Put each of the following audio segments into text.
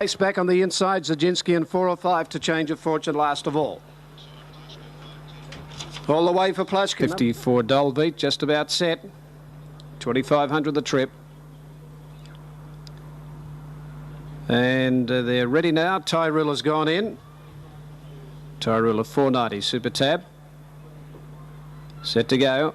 Race back on the inside, Zaginski and 4 or 5 to Change of Fortune last of all. All the way for Plushkin. 54 Dolbeat, just about set. 2,500 the trip. And they're ready now. Tyrulla's gone in. Tyrulla 490, Super Tab. Set to go.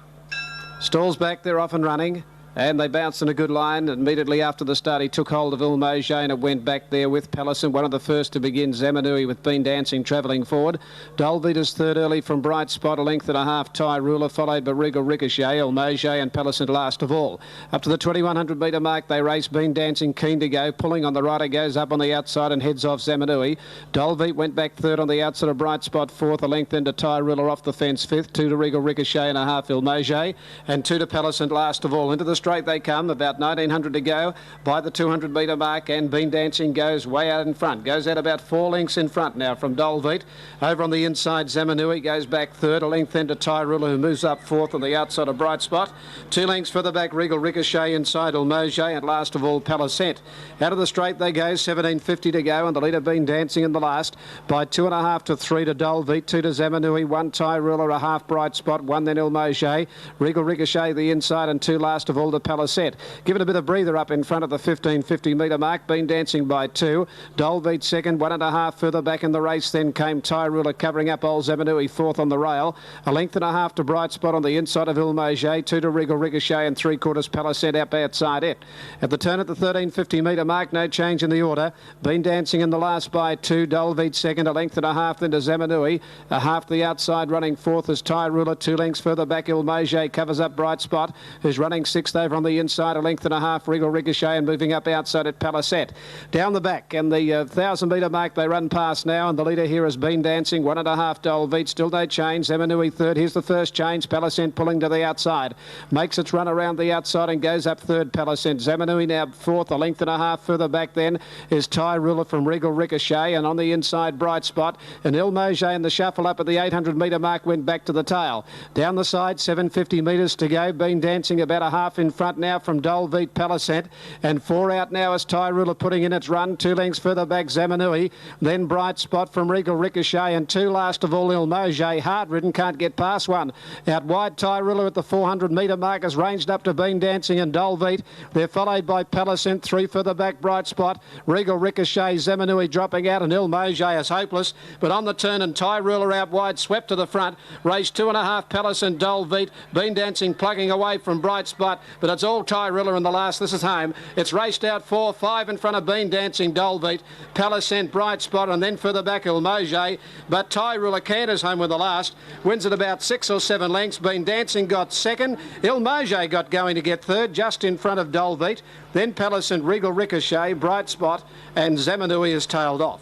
Stalls back, they're off and running. And they bounced in a good line. Immediately after the start, he took hold of Ilmage and it went back there with Pallison. One of the first to begin, Zamanui with Been Dancing travelling forward. Dolbeat is third early from Bright Spot, a length and a half. Tyrulla followed by Regal Ricochet, Ilmage and Pallison last of all. Up to the 2,100 metre mark, they race. Been Dancing keen to go. Pulling on the right, it goes up on the outside and heads off Zamanui. Dolbeat went back third on the outside of Bright Spot, fourth. A length into Tyrulla off the fence, fifth. 2 to Regal Ricochet and a half, Ilmage. And 2 to Pallison last of all. Into the straight they come, about 1,900 to go by the 200 metre mark, and Been Dancing goes way out in front, goes out about 4 lengths in front now from Dolbeat. Over on the inside, Zamanui goes back third, a length then to Tyrulla, who moves up fourth on the outside of Bright Spot. 2 lengths further back, Regal Ricochet inside Ilmage, and last of all Pallison. Out of the straight they go, 1,750 to go, and the leader Been Dancing in the last by 2.5 to 3 to Dolbeat, 2 to Zamanui, 1 Tyrulla, a half Bright Spot, 1 then Ilmage, Regal Ricochet the inside, and 2 last of all to Pallison. Give it a bit of breather up in front of the 1,550 metre mark. Been Dancing by 2. Dolbeat second, 1.5 further back in the race. Then came Tyrulla covering up old Zamanui, fourth on the rail. A length and a half to Bright Spot on the inside of Ilmage. 2 to Regal Ricochet and 3/4 Pallison up outside it. At the turn at the 1,350 metre mark, no change in the order. Been Dancing in the last by 2. Dolbeat second, a length and a half then to Zamanui. A half the outside, running fourth is Tyrulla. 2 lengths further back, Ilmage covers up Bright Spot, who's running sixth over on the inside. A length and a half, Regal Ricochet, and moving up outside at Pallison. Down the back, and the 1,000 metre mark they run past now, and the leader here has Been Dancing, 1.5 Dolbeat, still no change. Zamanui third, here's the first change. Pallison pulling to the outside, makes its run around the outside and goes up third. Pallison. Zamanui now fourth, a length and a half further back then is Tyrulla from Regal Ricochet, and on the inside Bright Spot, and Ilmage in the shuffle up at the 800 metre mark went back to the tail. Down the side, 750 metres to go. Been Dancing about a half in front now from Dolbeat, Pallison, and 4 out now as Tyrulla putting in its run. 2 lengths further back, Zamanui, then Bright Spot from Regal Ricochet, and 2 last of all Ilmage. Hard ridden, can't get past one. Out wide, Tyrulla at the 400 metre mark has ranged up to Been Dancing and Dolbeat. They're followed by Pallison. 3 further back, Bright Spot, Regal Ricochet, Zamanui dropping out, and Ilmage is hopeless, but on the turn, and Tyrulla out wide, swept to the front. Race 2.5, Pallison, Dolbeat. Been Dancing plugging away from Bright Spot, but it's all Tyrulla in the last. This is home. It's raced out 4, 5 in front of Been Dancing, Dolbeat, Pallison, Bright Spot, and then further back Ilmage. But Tyrulla canters home with the last. Wins at about 6 or 7 lengths. Been Dancing got second. Ilmage got going to get third, just in front of Dolbeat. Then Pallison, Regal Ricochet, Bright Spot, and Zamanui is tailed off.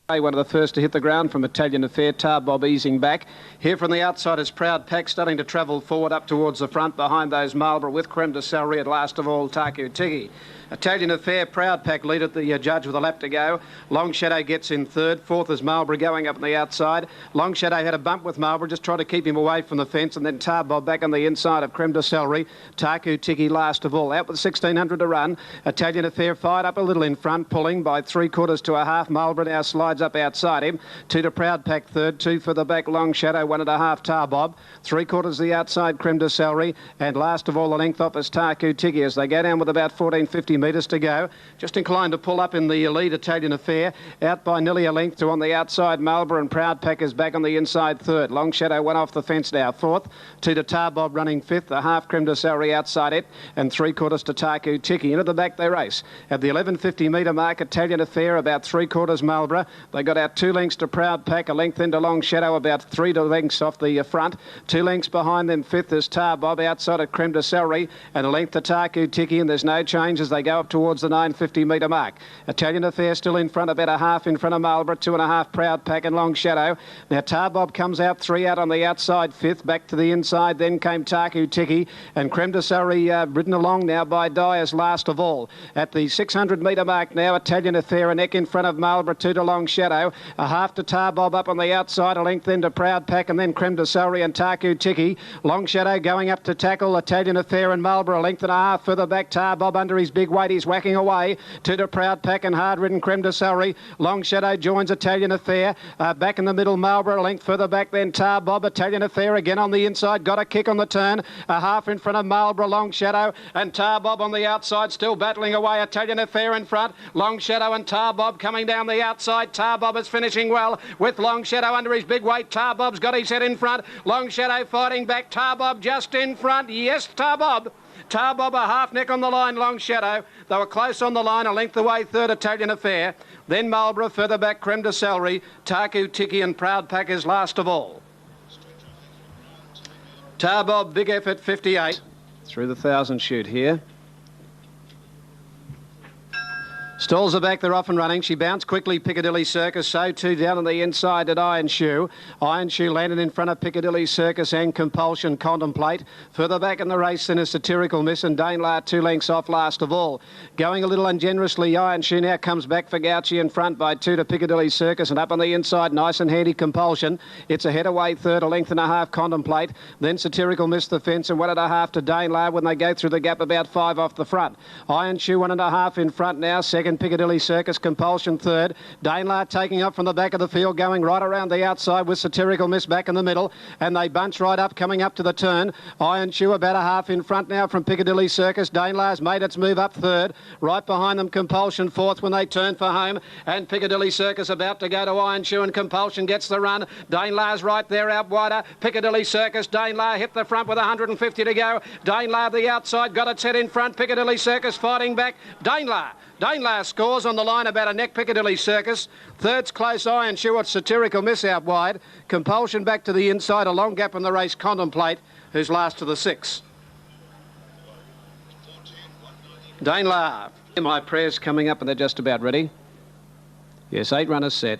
One of the first to hit the ground from Italian Affair. Tar Bob easing back. Here from the outside is Proud Pack starting to travel forward up towards the front. Behind those Marlborough with Creme de Celery, at last of all Taku Tiki. Italian Affair, Proud Pack lead at the judge with a lap to go. Long Shadow gets in third. Fourth is Marlborough going up on the outside. Long Shadow had a bump with Marlborough, just trying to keep him away from the fence, and then Tar Bob back on the inside of Creme de Celery. Taku Tiki last of all. Out with 1,600 to run. Italian Affair fired up a little in front, pulling by 3/4 to a half. Marlborough now slides up outside him. 2 to Proud Pack third. 2 for the back, Long Shadow, 1.5 Tar Bob. 3/4 the outside, Creme de Celery, and last of all the length off is Taku Tiki as they go down with about 1,450 metres to go. Just inclined to pull up in the lead, Italian Affair. Out by nearly a length to on the outside, Marlborough, and Proud Pack is back on the inside third. Long Shadow went off the fence now, fourth. 2 to Tar Bob running fifth. A half Creme de Celery outside it, and 3/4 to Taku Tiki. Into the back they race. At the 1150 metre mark, Italian Affair about 3/4 Marlborough. They got out 2 lengths to Proud Pack, a length into Long Shadow, about 3 lengths off the front. 2 lengths behind them, fifth is Tar Bob outside of Creme de Celery, and a length to Taku Tiki, and there's no change as they go up towards the 950 metre mark. Italian Affair still in front, about a half in front of Marlborough, 2.5 Proud Pack and Long Shadow. Now Tarbob comes out 3 out on the outside, 5th, back to the inside, then came Taku Tiki, and Creme de Surrey ridden along now by Dyers last of all. At the 600 metre mark now, Italian Affair, a neck in front of Marlborough, 2 to Long Shadow, a half to Tarbob up on the outside, a length then to Proud Pack, and then Creme de Surrey and Taku Tiki. Long Shadow going up to tackle Italian Affair and Marlborough, a length and a half further back. Tarbob under his big weight, he's whacking away. 2 to Proud Pack and hard-ridden Creme de Surrey. Long Shadow joins Italian Affair. Back in the middle, Marlborough, a length further back then Tarbob. Italian Affair again on the inside, got a kick on the turn. A half in front of Marlborough, Long Shadow, and Tarbob on the outside, still battling away. Italian Affair in front. Long Shadow and Tarbob coming down the outside. Tarbob is finishing well with Long Shadow under his big weight. Tarbob's got his head in front. Long Shadow fighting back. Tarbob just in front. Yes, Tarbob. Tarbob a half neck on the line, Long Shadow. They were close on the line, a length away, 3rd Italian Affair. Then Marlborough, further back Creme de Surrey, Taku Tiki and Proud Pack is last of all. Tarbob, big effort, 58. Through the 1,000 shoot here. Stalls are back, they're off and running. She bounced quickly, Piccadilly Circus. So too down on the inside at Iron Shoe. Iron Shoe landed in front of Piccadilly Circus and Compulsion Contemplate. Further back in the race then a Satirical Miss and Danelaw 2 lengths off last of all. Going a little ungenerously, Iron Shoe now comes back for Gauchi in front by 2 to Piccadilly Circus, and up on the inside, nice and handy Compulsion. It's a head away 3rd, a length and a half Contemplate. Then Satirical Miss the fence and 1.5 to Danelaw when they go through the gap, about 5 off the front. Iron Shoe 1.5 in front now, 2nd Piccadilly Circus, Compulsion 3rd. Danelaw taking up from the back of the field, going right around the outside with Satirical Miss back in the middle, and they bunch right up coming up to the turn. Iron Shoe about a half in front now from Piccadilly Circus. Danelaw's made its move up 3rd. Right behind them Compulsion 4th when they turn for home, and Piccadilly Circus about to go to Iron Shoe, and Compulsion gets the run. Danelaw's right there out wider. Piccadilly Circus, Danelaw hit the front with 150 to go. Danelaw the outside, got its head in front. Piccadilly Circus fighting back. Danelaw scores on the line about a neck. Piccadilly Circus. 3rd's close, Iron Shoe at Satirical Miss out wide. Compulsion back to the inside. A long gap in the race, Contemplate, who's last to the 6. Danelaw. My prayers coming up and they're just about ready. Yes, 8 runners set.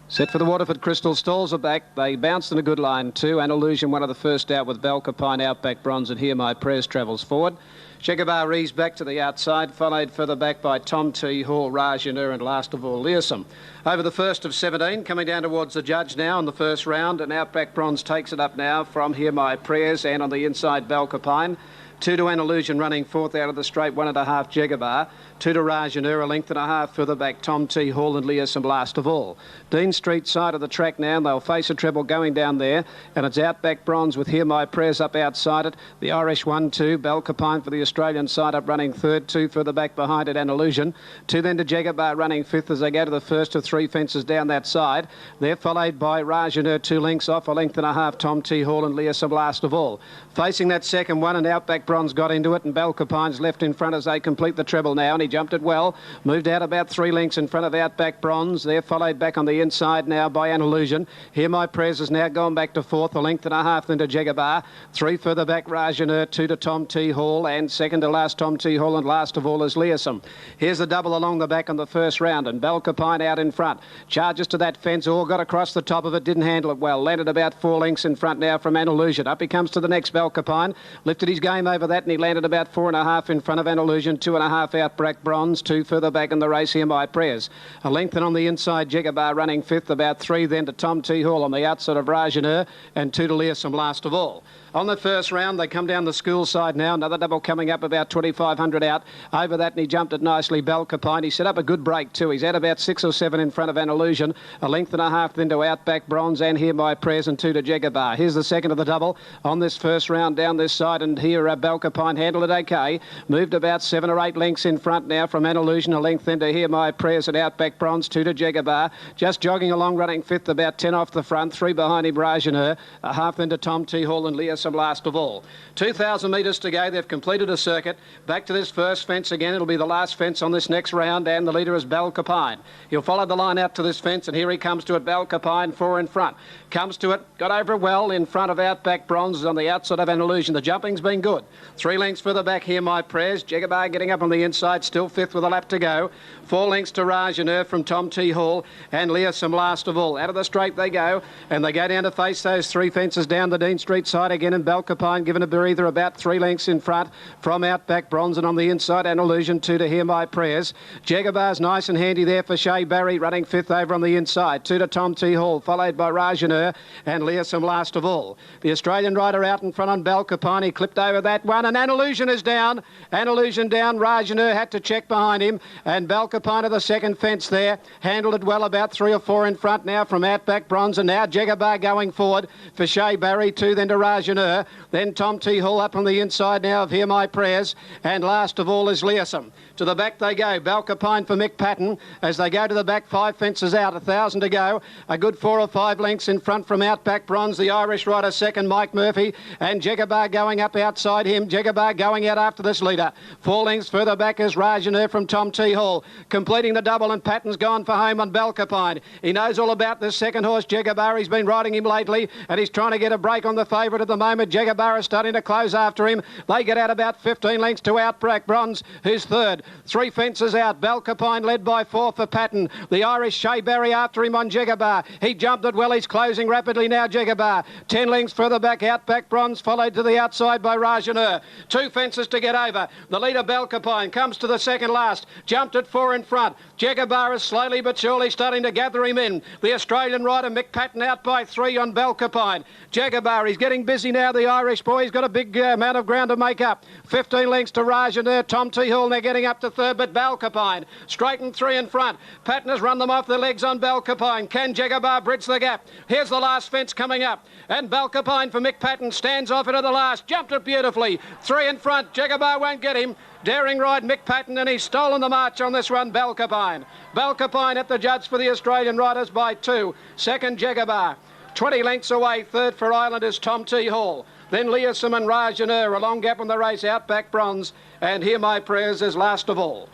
Set for the Waterford Crystal. Stalls are back. They bounced in a good line too. An Illusion, one of the first out with Belcapine, Outback Bronze, and Here My Prayers travels forward. Chegabar back to the outside, followed further back by Tom T. Hall, Rajanur, and last of all, Learsome. Over the first of 17, coming down towards the judge now in the first round, and Outback Bronze takes it up now from Here My Prayers, and on the inside, Belcapine. 2 to An Illusion running 4th out of the straight, 1.5 Jegabar. 2 to Rajanur, a length and a half further back, Tom T. Hall and Learsome last of all. Dean Street side of the track now, and they'll face a treble going down there, and it's Outback Bronze with Hear My Prayers up outside it. The Irish 1-2, Belcapine for the Australian side up running 3rd, 2 further back behind it, An Illusion. 2 then to Jegabar running 5th as they go to the first of 3 fences down that side. They're followed by Rajanur 2 lengths off, a length and a half, Tom T. Hall and Learsome last of all. Facing that second one, and Outback Bronze got into it, and Belcapine's left in front as they complete the treble now, and he jumped it well. Moved out about 3 lengths in front of Outback Bronze. They're followed back on the inside now by An Illusion. Here My Prayers has now gone back to 4th, a length and a half then to Jegabar. 3 further back, Rajanur, 2 to Tom T. Hall, and second to last Tom T. Hall, and last of all is Learsome. Here's the double along the back on the first round, and Belcapine out in front. Charges to that fence, all got across the top of it, didn't handle it well. Landed about 4 lengths in front now from An Illusion. Up he comes to the next Belcapine. Lifted his game over that, and he landed about 4.5 in front of An Illusion. 2.5 Outback Bronze. 2 further back in the race, Here My Prayers. A length and on the inside, Jegabar running 5th, about 3 then to Tom T. Hall on the outside of Rajanur, and 2 to Learsome last of all. On the first round, they come down the school side now. Another double coming up about 2,500 out. Over that, and he jumped it nicely, Belcapine. He set up a good break too. He's at about 6 or 7 in front of An Illusion. A length and a half then to Outback Bronze, and Here My Prayers, and 2 to Jegabar. Here's the second of the double on this first round down this side, and here Belcapine handled it okay. Moved about 7 or 8 lengths in front now from An Illusion. A length then to Hear My Prayers at Outback Bronze, 2 to Jegabar. Just jogging along, running 5th, about 10 off the front. 3 behind him, Rajanur. A half then to Tom T. Hall and Learsome last of all. 2,000 metres to go. They've completed a circuit. Back to this first fence again. It'll be the last fence on this next round, and the leader is Belcapine. He'll follow the line out to this fence, and here he comes to it, Belcapine, 4 in front. Comes to it, got over it well in front of Outback Bronze on the outside of An Illusion. The jumping's been good. 3 lengths further back, Hear My Prayers. Jagabar getting up on the inside, still 5th with a lap to go. 4 lengths to Rajanur from Tom T. Hall and Leasom last of all. Out of the straight they go, and they go down to face those 3 fences down the Dean Street side again, and Belcapine given a breather about 3 lengths in front from Outback Bronze, and on the inside an Illusion 2 to Hear My Prayers. Jagabar's nice and handy there for Shea Barry, running 5th over on the inside. 2 to Tom T. Hall, followed by Rajanur and Leasom last of all. The Australian rider out in front on Belcapine. He clipped over that one, and An Illusion is down. An Illusion down. Rajanur had to check behind him, and Belcapine of the second fence there handled it well, about 3 or 4 in front now from Outback Bronze, and now Jagabar going forward for Shea Barry. 2 then to Rajanur, then Tom T. Hall up on the inside now of Hear My Prayers, and last of all is Leasom. To the back they go. Belcapine for Mick Patton as they go to the back. 5 fences out, 1,000 to go. A good 4 or 5 lengths in front from Outback Bronze. The Irish rider second, Mike Murphy, and Jagabar going up outside him. Jagabar going out after this leader. 4 lengths further back is Rajanur from Tom T. Hall, completing the double, and Patton's gone for home on Belcapine. He knows all about this second horse, Jagabar. He's been riding him lately, and he's trying to get a break on the favourite at the moment. Jagabar is starting to close after him. They get out about 15 lengths to Outback Bronze, who's third. 3 fences out. Belcapine led by 4 for Patton. The Irish Shea Barry after him on Jagabar. He jumped it well. He's closing rapidly now, Jagabar. 10 lengths further back, Outback Bronze, followed to the outside by Rajanur. 2 fences to get over. The leader, Belcapine, comes to the second last. Jumped at 4 in front. Jagabar is slowly but surely starting to gather him in. The Australian rider, Mick Patton, out by 3 on Belcapine. Jagabar, he's getting busy now, the Irish boy. He's got a big amount of ground to make up. 15 lengths to Rajanur. Tom T. Hall, they're getting up to third, but Belcapine straightened 3 in front. Patton has run them off their legs on Belcapine. Can Jagabar bridge the gap? Here's the last fence coming up, and Belcapine for Mick Patton stands off into the last. Jumped it beautifully. 3 in front. Jagabar won't get him. Daring ride, Mick Patton, and he's stolen the march on this one, Belcapine. Belcapine at the judge for the Australian riders by 2. Second, Jagabar. 20 lengths away. Third for Islanders, Tom T. Hall. Then Leasom and Rajanur. A long gap on the race, Outback Bronze, and Hear My Prayers is last of all.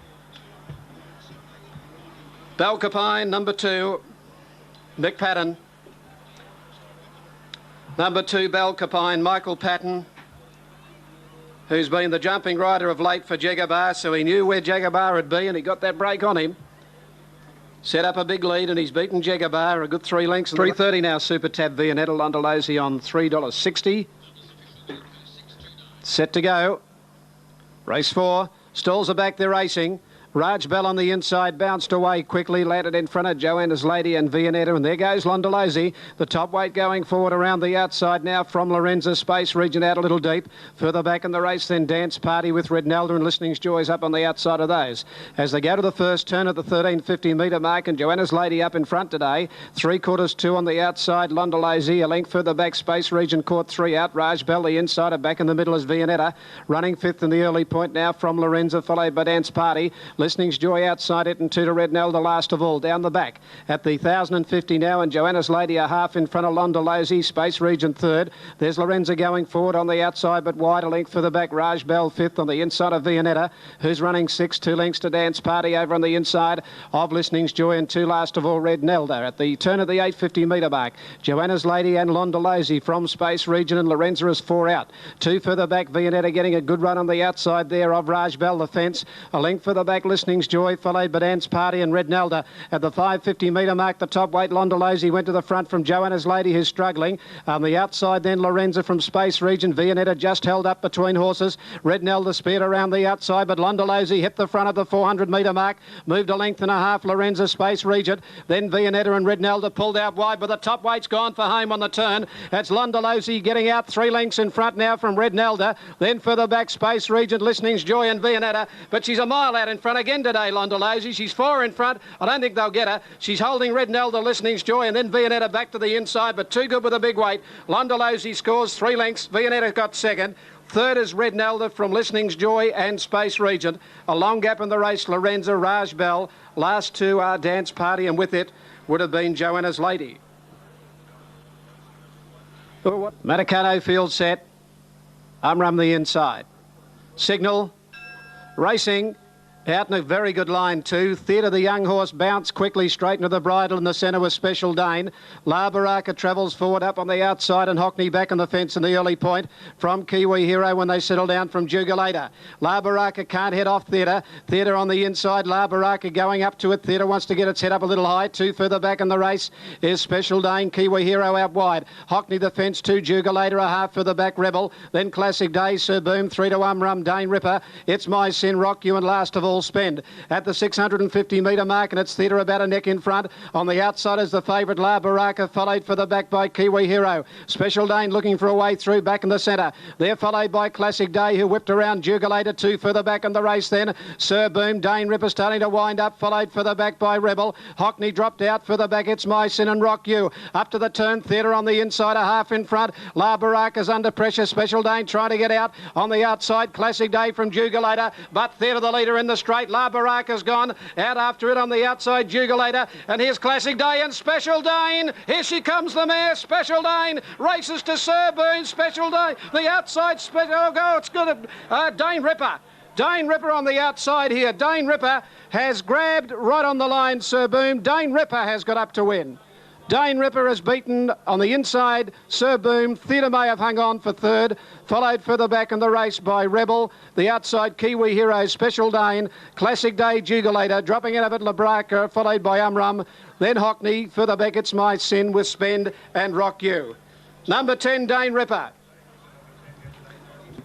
Belcapine, number 2. Mick Patton. Number 2, Belcapine, Michael Patton, who's been the jumping rider of late for Jagabar, so he knew where Jagabar would be, and he got that break on him. Set up a big lead, and he's beaten Jagabar a good 3 lengths. 3.30 now, Super Tab Vianetta Londolese on $3.60. Set to go. Race 4. Stalls are back, they're racing. Raj Bell on the inside, bounced away quickly, landed in front of Joanna's Lady and Vianetta, and there goes Londolese. The top weight going forward around the outside now from Lorenzo Space Region out a little deep. Further back in the race then Dance Party with Red Nelda and Listening's Joys up on the outside of those. As they go to the first turn at the 1350 metre mark, and Joanna's Lady up in front today. 3/4 on the outside, Londolese. A length further back, Space Region caught 3 out. Raj Bell the insider, back in the middle is Vianetta. Running 5th in the early point now from Lorenzo, followed by Dance Party. Listening's Joy outside it, and 2 to Red Nelda last of all. Down the back at the 1050 now, and Joanna's Lady a half in front of Londolese. Space Region third. There's Lorenzo going forward on the outside, but wide. A length for the back. Raj Bell 5th on the inside of Vianetta, who's running 6. 2 lengths to Dance Party over on the inside of Listening's Joy, and 2 last of all Red Nelda. At the turn of the 850 metre mark, Joanna's Lady and Londolese from Space Region, and Lorenzo is 4 out. 2 further back, Vianetta getting a good run on the outside there of Raj Bell, the fence. A length further back, Listening's Joy, followed by Dance Party and Red Nelda. At the 550 metre mark, the top weight, Londolese went to the front from Joanna's Lady, who's struggling. On the outside then, Lorenzo from Space Region. Vianetta just held up between horses. Red Nelda speared around the outside, but Londolese hit the front of the 400 metre mark. Moved a length and a half, Lorenzo, Space Region. Then Vianetta and Red Nelda pulled out wide, but the top weight's gone for home on the turn. That's Londolese getting out 3 lengths in front now from Red Nelda. Then further back, Space Region, Listening's Joy and Vianetta. But she's a mile out in front again today, Londolese. She's 4 in front. I don't think they'll get her. She's holding Red Nelda, Listening's Joy, and then Vianetta back to the inside, but too good with a big weight. Londolese scores 3 lengths. Vianetta got second. Third is Red Nelda from Listening's Joy and Space Region. A long gap in the race, Lorenzo, Raj Bell. Last 2 are Dance Party, and with it would have been Joanna's Lady. Matacano field set. Umrum the inside. Signal. Racing. Out in a very good line too. Theatre, the young horse, bounced quickly straight into the bridle in the centre with Special Dane. La Baraka travels forward up on the outside and Hockney back on the fence in the early point from Kiwi Hero when they settle down from Jugulator. La Baraka can't head off Theatre. Theatre on the inside. La Baraka going up to it. Theatre wants to get its head up a little high. Two further back in the race is Special Dane. Kiwi Hero out wide. Hockney the fence, two Jugulator, a half further back Rebel. Then Classic Day, Sir Boom, 3 to Rum, Dane Ripper. It's My Sin, Rock You, and last of all Spend. At the 650 metre mark, and it's Theatre about a neck in front. On the outside is the favourite La Baraka, followed for the back by Kiwi Hero. Special Dane looking for a way through back in the centre. They're followed by Classic Day, who whipped around Jugulator, two further back in the race then. Sir Boom, Dane Ripper starting to wind up, followed for the back by Rebel. Hockney dropped out for the back. It's My Sin and Rock You. Up to the turn, Theatre on the inside, a half in front. La Baraka's under pressure. Special Dane trying to get out. On the outside, Classic Day from Jugulator, but Theatre the leader in the straight. La Baraka's gone out after it on the outside, Jugulator, and here's Classic Day and Special Dane. Here she comes, the mare. Special Dane races to Sir Boone. Special Dane, the outside. Oh, go, it's good. Dane Ripper. Dane Ripper on the outside here. Dane Ripper has grabbed right on the line, Sir Boom. Dane Ripper has got up to win. Dane Ripper has beaten on the inside Sir Boom. Theatre may have hung on for third, followed further back in the race by Rebel. The outside Kiwi Hero, Special Dane, Classic Day, Jugulator, dropping out of it La Baraka, followed by Rum. Then Hockney, further back It's My Sin with Spend and Rock You. Number 10, Dane Ripper.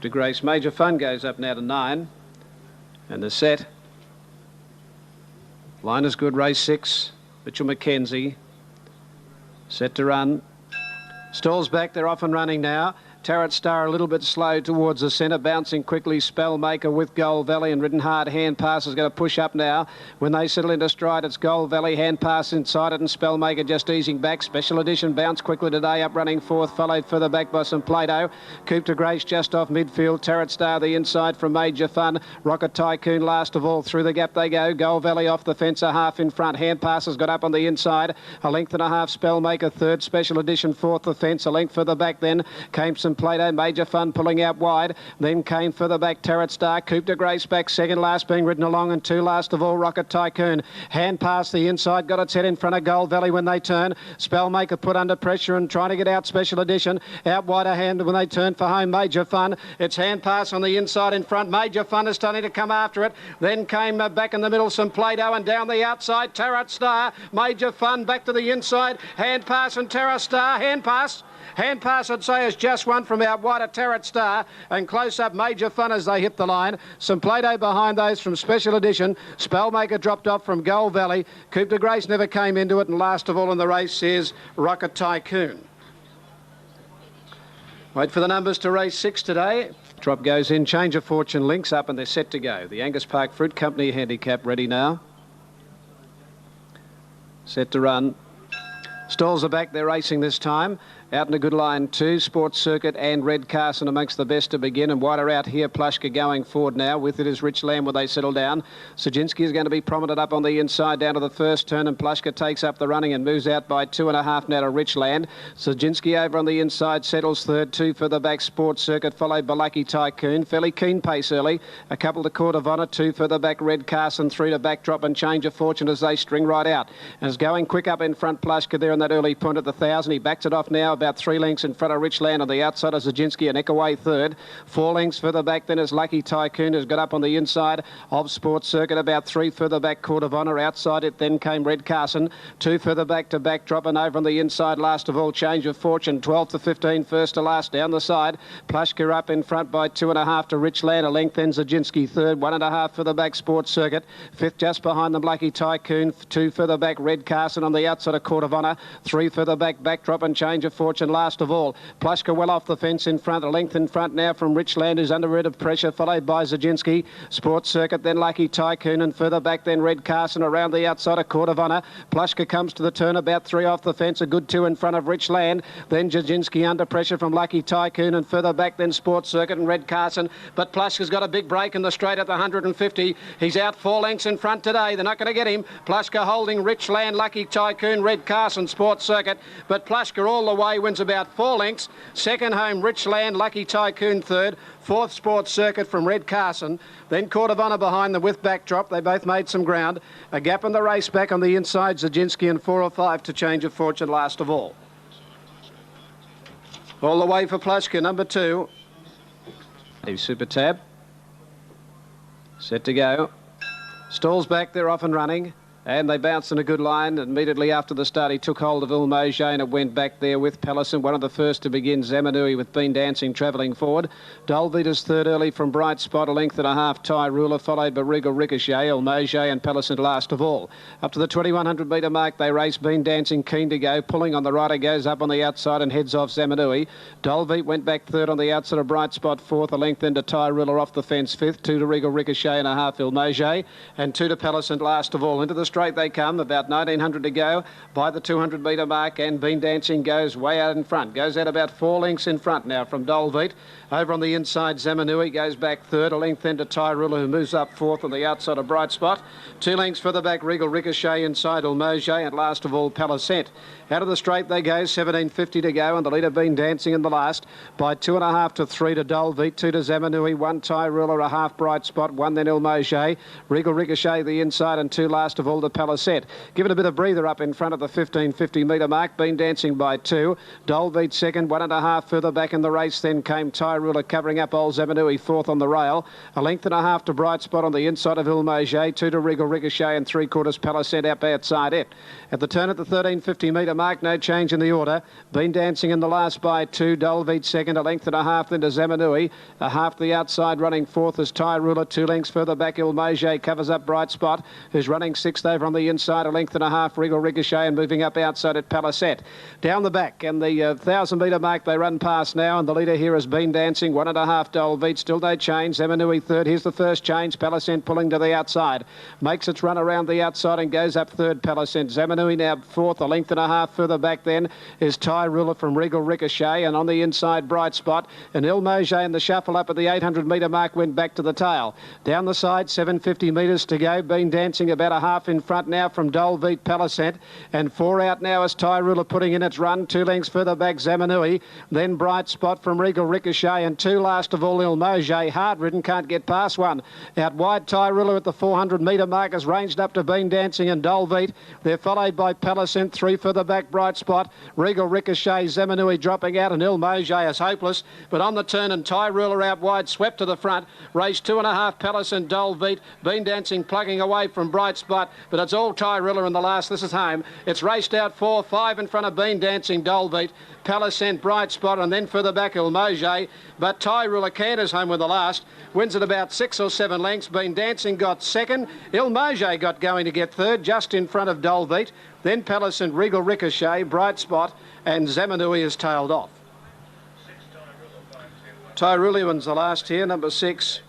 To Grace, Major Fun goes up now to 9. And the set. Line is good, race 6. Mitchell Mackenzie. Set to run. Stalls back, they're off and running now. Tarot Star a little bit slow towards the centre, bouncing quickly. Spellmaker with Gold Valley and Ridden Hard. Hand Pass is going to push up now. When they settle into stride, it's Gold Valley. Hand Pass inside it and Spellmaker just easing back. Special Edition bounce quickly today, up running fourth, followed further back by some Plato. Coupe de Grace just off midfield. Tarot Star the inside from Major Fun. Rocket Tycoon last of all. Through the gap they go. Gold Valley off the fence, a half in front. Hand Pass has got up on the inside. A length and a half. Spellmaker third. Special Edition fourth the fence. A length further back then came some Plato. Major Fun pulling out wide. Then came further back Tarot Star. Coupe de Grace back second last, being ridden along, and two last of all Rocket Tycoon. Hand Pass the inside, got its head in front of Gold Valley when they turn. Spellmaker put under pressure and trying to get out. Special Edition out wide a hand when they turn for home. Major Fun. It's Hand Pass on the inside in front. Major Fun is starting to come after it. Then came back in the middle some Play-Doh, and down the outside Tarot Star. Major Fun back to the inside. Hand Pass and Tarot Star. Hand Pass. Hand Pass, I'd say, is just one from out wide, a Tarot Star, and close up Major Fun as they hit the line. Some Play-Doh behind those from Special Edition. Spellmaker dropped off from Gold Valley. Coupe de Grace never came into it, and last of all in the race is Rocket Tycoon. Wait for the numbers to race 6 today. Drop goes in, Change of Fortune links up, and they're set to go. The Angus Park Fruit Company handicap ready now. Set to run. Stalls are back, they're racing this time. Out in a good line too, Sports Circuit and Red Carson amongst the best to begin, and wider out here, Plushka going forward now. With it is Rich Lamb where they settle down. Sajinski is going to be prominent up on the inside down to the first turn, and Plushka takes up the running and moves out by 2.5 now to Richland. Sajinski over on the inside settles third, two further back Sports Circuit, followed by Lucky Tycoon. Fairly keen pace early. A couple to Court of Honour, two further back Red Carson, three to Backdrop and Change of Fortune as they string right out. And it's going quick up in front, Plushka there in that early point at the 1,000. He backs it off now about 3 lengths in front of Richland on the outside of Zaginski, and Eckaway third. 4 lengths further back then is Lucky Tycoon, who's got up on the inside of Sports Circuit. About 3 further back Court of Honour. Outside it then came Red Carson. 2 further back to Backdrop, and over on the inside last of all Change of Fortune. 12 to 15 first to last down the side. Plushka up in front by 2.5 to Richland. A length then Zaginski third. 1.5 further back Sports Circuit. 5th just behind them Lucky Tycoon. 2 further back Red Carson on the outside of Court of Honour. 3 further back Backdrop and Change of Fortune last of all. Plushka well off the fence in front, a length in front now from Richland, who's under rid of pressure, followed by Zaginski. Sports Circuit, then Lucky Tycoon, and further back then Red Carson around the outside of Court of Honour. Plushka comes to the turn, about 3 off the fence, a good 2 in front of Richland. Then Zaginski under pressure from Lucky Tycoon, and further back then Sports Circuit and Red Carson. But Plushka's got a big break in the straight at the 150. He's out 4 lengths in front today. They're not going to get him. Plushka holding Richland, Lucky Tycoon, Red Carson, Sports Circuit. But Plushka all the way wins about 4 lengths. Second home, Richland, Lucky Tycoon third. Fourth, Sports Circuit from Red Carson. Then Court of Honour behind them with backdrop. They both made some ground. A gap in the race back on the inside, Zaginski and 4 or 5 to Change of Fortune last of all. All the way for Plushka, number 2. Super Tab. Set to go. Stalls back, they're off and running. And they bounced in a good line. Immediately after the start, he took hold of Ilmage and it went back there with Pellison. One of the first to begin, Zamanui with Bean Dancing travelling forward. Dolvita's third early from Bright Spot, a length and a half. Ty Ruler followed by Regal Ricochet, Ilmage and Pellison last of all. Up to the 2100 metre mark, they race. Bean Dancing keen to go. Pulling on the right, it goes up on the outside and heads off Zamanui. Dolvita went back third on the outside of Bright Spot, fourth. A length into Ty Ruler off the fence, fifth. 2 to Regal Ricochet and a half, Ilmage. And 2 to Pellison last of all. Into the straight they come, about 1900 to go by the 200 metre mark, and Bean Dancing goes way out in front, goes out about 4 lengths in front now from Dolvita. Over on the inside, Zamanui goes back third, a length then to Ty Ruler, who moves up fourth on the outside of Bright Spot. 2 lengths further back, Regal Ricochet inside Ilmage, and last of all, Palisent. Out of the straight they go, 1750 to go, and the leader Bean Dancing in the last by 2.5 to 3 to Dolvita, 2 to Zamanui, 1 Ty Ruler, a half Bright Spot, 1 then Ilmage, Regal Ricochet the inside, and 2 last of all to Palisent. Give it a bit of breather up in front of the 1550 metre mark. Bean Dancing by 2. Dolvita second, 1.5 further back in the race. Then came Ty Ruler covering up old Zamanui, fourth on the rail. A length and a half to Bright Spot on the inside of Ilmage. 2 to Regal Ricochet and 3/4 Palisent up outside it. At the turn at the 1350 metre mark, no change in the order. Bean Dancing in the last by 2. Dolvita second, a length and a half then to Zamanui. A half the outside, running fourth is Ty Ruler. 2 lengths further back, Ilmage covers up Bright Spot, who's running sixth over on the inside, a length and a half, Regal Ricochet, and moving up outside at Palisent. Down the back, and the 1000 metre mark they run past now, and the leader here has Bean Dancing, 1.5 Dolvita, still no change. Zamanui third, here's the first change. Palisent pulling to the outside, makes its run around the outside and goes up third, Palisent. Zamanui now fourth, a length and a half further back then is Ty Ruler from Regal Ricochet, and on the inside, Bright Spot, and Ilmage in the shuffle up at the 800 metre mark went back to the tail. Down the side, 750 metres to go. Bean Dancing about a half in front now from Dolvita, Palisent, and 4 out now as Ty Ruler putting in its run. 2 lengths further back, Zamanui, then Bright Spot from Regal Ricochet, and 2 last of all, Ilmage. Hard ridden, can't get past one. Out wide, Ty Ruler at the 400 metre mark has ranged up to Bean Dancing and Dolvita. They're followed by Palisent. 3 further back, Bright Spot, Regal Ricochet, Zamanui dropping out, and Ilmage is hopeless, but on the turn, and Ty Ruler out wide, swept to the front. Race 2.5, Palisent, Dolvita. Bean Dancing plugging away from Bright Spot, but it's all Ty Ruler in the last. This is home. It's raced out 4, 5 in front of Bean Dancing, Dolvita, Palisent, Bright Spot, and then further back Ilmage. But Ty Ruler canters home with the last. Wins at about 6 or 7 lengths. Bean Dancing got second. Ilmage got going to get third, just in front of Dolvita. Then Palisent, Regal Ricochet, Bright Spot, and Zamanui is tailed off. Ty Ruler wins the last here, number 6.